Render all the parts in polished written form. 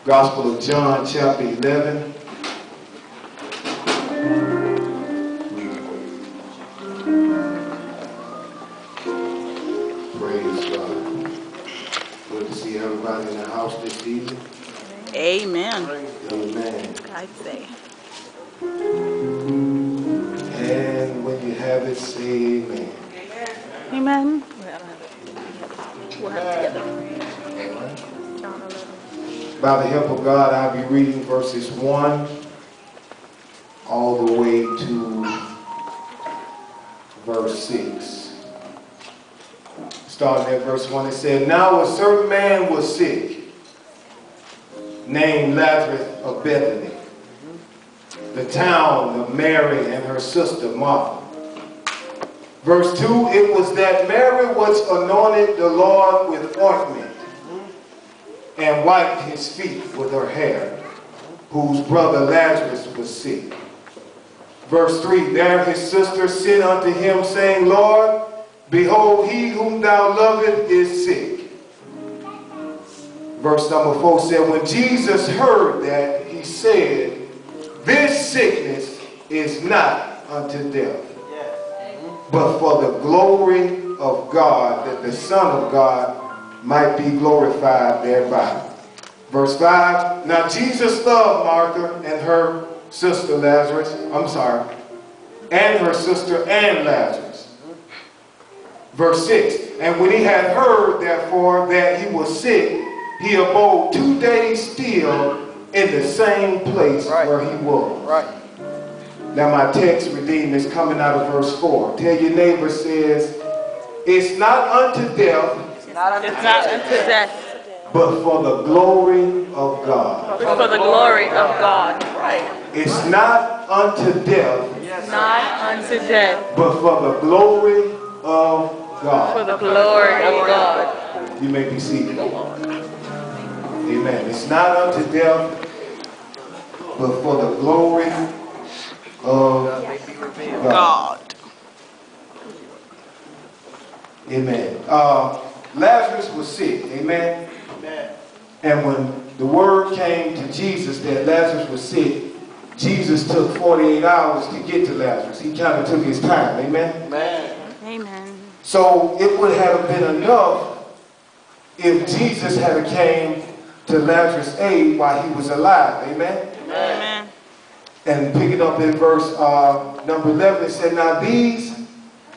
Gospel of John, chapter 11. Praise God. Good to see everybody in the house this evening. Amen. Amen. I'd say. And when you have it, say amen. Amen. We'll have it together. All right. John 11. By the help of God, I'll be reading verses 1 all the way to verse 6. Starting at verse 1, it said, Now a certain man was sick, named Lazarus of Bethany, the town of Mary and her sister Martha. Verse 2, it was that Mary which anointed the Lord with ointment and wiped his feet with her hair, whose brother Lazarus was sick. Verse 3, there his sister sent unto him, saying, Lord, behold, he whom thou lovest is sick. Verse number 4 said, when Jesus heard that, he said, this sickness is not unto death, but for the glory of God, that the Son of God might be glorified thereby. Verse 5, now Jesus loved Martha and her sister Lazarus, and her sister and Lazarus. Verse 6, and when he had heard, therefore, that he was sick, he abode 2 days still in the same place where he was. Now my text, redeemed, is coming out of verse 4. Tell your neighbor, says, it's not unto death, It's not unto death, but for the glory of God. but for the glory of God. It's not unto death, Not unto death, but for the glory of for God. the glory of God. You may be seated. Amen. It's not unto death, but for the glory of God. Amen. Lazarus was sick. Amen. And when the word came to Jesus that Lazarus was sick, Jesus took 48 hours to get to Lazarus. He kind of took his time. Amen. Amen. So it would have been enough if Jesus had came to Lazarus' aid while he was alive. Amen. Amen. And picking up in verse number 11, it said, now these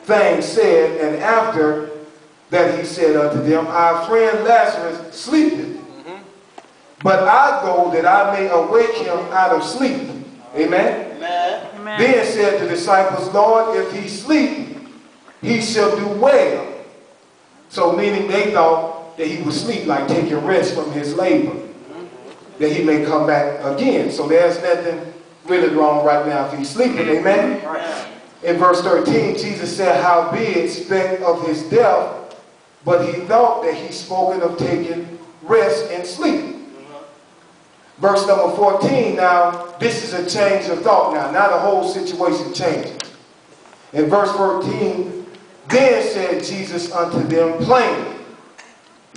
things said, and after that he said unto them, our friend Lazarus sleepeth, but I go that I may awake him out of sleep. Amen. Amen. Then said the disciples, Lord, if he sleep, he shall do well. So meaning they thought that he would sleep, like taking rest from his labor, that he may come back again. So there's nothing really wrong right now if he's sleeping. Amen. In verse 13, Jesus said, howbeit spake of his death, but he thought that he spoken of taking rest and sleep. Verse number 14, now this is a change of thought now. Now the whole situation changes. In verse 14, then said Jesus unto them plainly,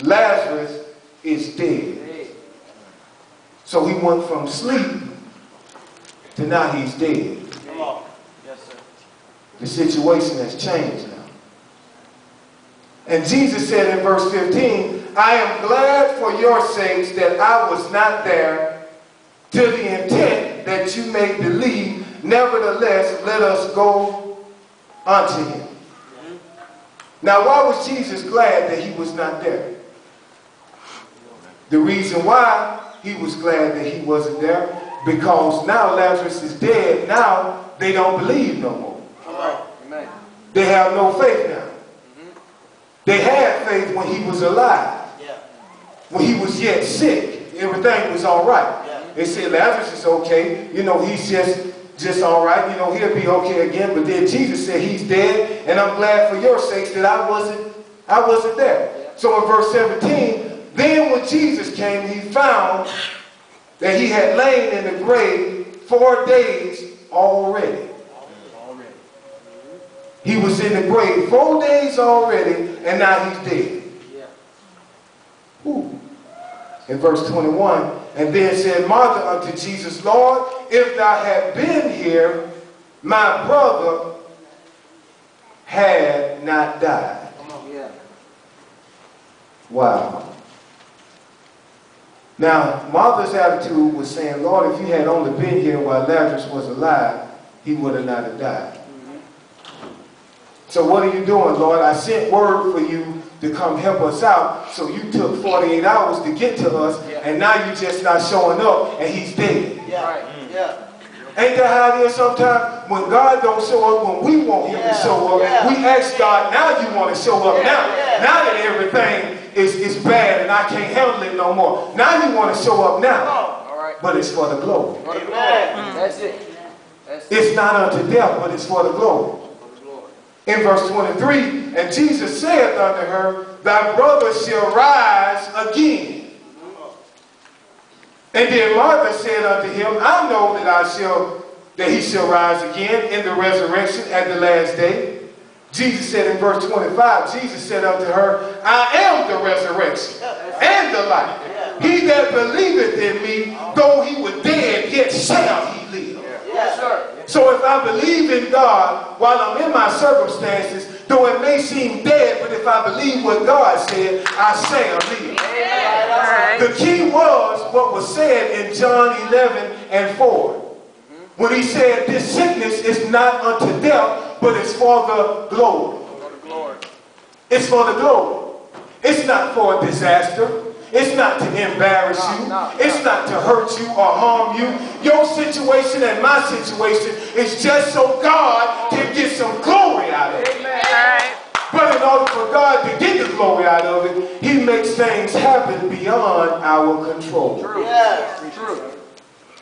Lazarus is dead. So he went from sleep to now he's dead. The situation has changed now. And Jesus said in verse 15, I am glad for your sakes that I was not there, to the intent that you may believe. Nevertheless, let us go unto him. Now, why was Jesus glad that he was not there? The reason why he was glad that he wasn't there, because now Lazarus is dead. Now they don't believe no more. They have no faith now. They had faith when he was alive. When he was yet sick, everything was all right. They said Lazarus is okay. You know, he's just all right. You know, he'll be okay again. But then Jesus said he's dead, and I'm glad for your sakes that I wasn't there. So in verse 17, then when Jesus came, he found that he had lain in the grave 4 days already. He was in the grave 4 days already, and now he's dead. Ooh. In verse 21, and then said Martha unto Jesus, Lord, if thou had been here, my brother had not died. Yeah. Wow. Now, Martha's attitude was saying, Lord, if you had only been here while Lazarus was alive, he would have not have died. So what are you doing, Lord? I sent word for you to come help us out. So you took 48 hours to get to us, and now you're just not showing up, and he's dead. Yeah. Right. Yeah. Ain't that how it is sometimes? When God don't show up when we want him to show up, we ask God, now you want to show up now. Now that everything is bad and I can't handle it no more. Now you want to show up now. All right. But it's for the glory. That's it. It's not unto death, but it's for the glory. In verse 23, and Jesus saith unto her, thy brother shall rise again. And then Martha said unto him, I know that he shall rise again in the resurrection at the last day. Jesus said in verse 25, Jesus said unto her, I am the resurrection and the life. He that believeth in me, though he were dead, yet shall he live. Yes, sir. So if I believe in God while I'm in my circumstances, though it may seem dead, but if I believe what God said, I shall live. Amen. The key was what was said in John 11 and 4. When he said, this sickness is not unto death, but it's for the glory. It's for the glory. It's not for a disaster. It's not to embarrass you. It's not to hurt you or harm you. Your situation and my situation is just so God can get some glory out of it. But in order for God to get the glory out of it, he makes things happen beyond our control. Yes. True.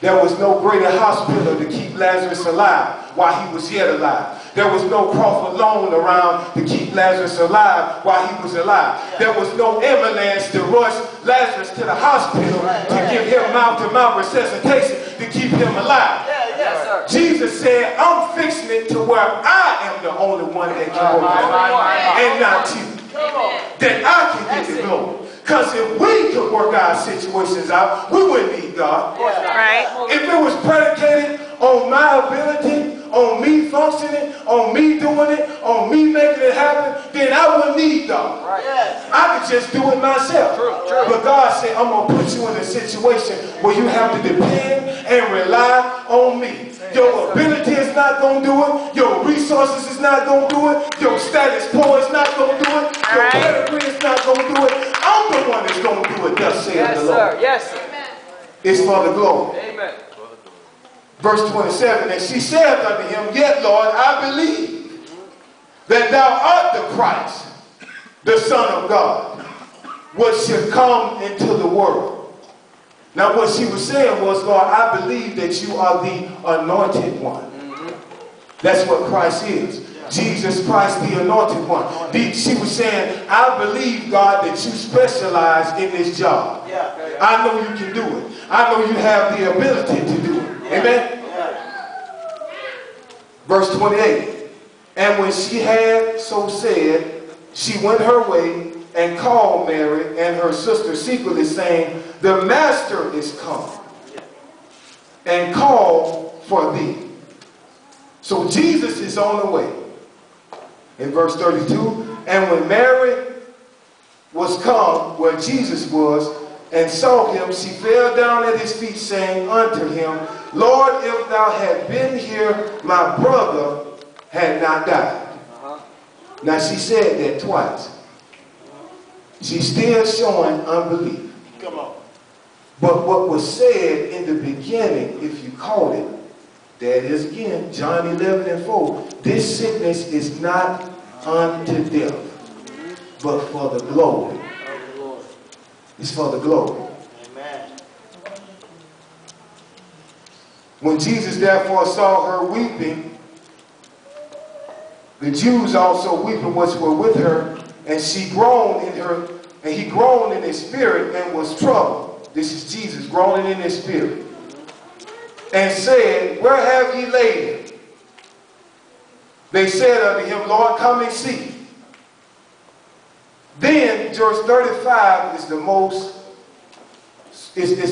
There was no greater hospital to keep Lazarus alive while he was yet alive. There was no Crawford loan around to keep Lazarus alive while he was alive. There was no ambulance to rush Lazarus to the hospital to give him mouth-to-mouth resuscitation to keep him alive. Yes, sir. Jesus said, I'm fixing it to where I am the only one that can work it, and not you. That I can get the glory. Because if we could work our situations out, we wouldn't need God. Right. If it was predicated on my ability, on me functioning, on me doing it, on me making it happen, then I wouldn't need God. I could just do it myself. But God said, I'm going to put you in a situation where you have to depend and rely on me. Your ability is not going to do it. Your resources is not going to do it. Your status quo is not going to do it. Your pedigree is not going to do it. I'm the one that's going to do it, thus saith the Lord. Yes, sir. It's for the glory. Amen. Verse 27, and she said unto him, yet, Lord, I believe that thou art the Christ, the Son of God, which should come into the world. Now what she was saying was, Lord, I believe that you are the anointed one. That's what Christ is. Jesus Christ, the anointed one. She was saying, I believe, God, that you specialize in this job. I know you can do it. I know you have the ability to do it. Amen? Verse 28. And when she had so said, she went her way and called Mary and her sister secretly, saying, the Master is come and called for thee. So Jesus is on the way. In verse 32, and when Mary was come where Jesus was and saw him, she fell down at his feet, saying unto him, Lord, if thou had been here, my brother had not died. Now she said that twice. She's still showing unbelief. Come on. But what was said in the beginning, if you caught it, that is again, John 11 and 4. This sickness is not unto death, but for the glory. It's for the glory. Amen. When Jesus therefore saw her weeping, the Jews also weeping which were with her, and she groaned in her, and he groaned in his spirit and was troubled. This is Jesus groaning in his spirit. And said, where have ye laid him? They said unto him, Lord, come and see. Then verse 35 is the most is the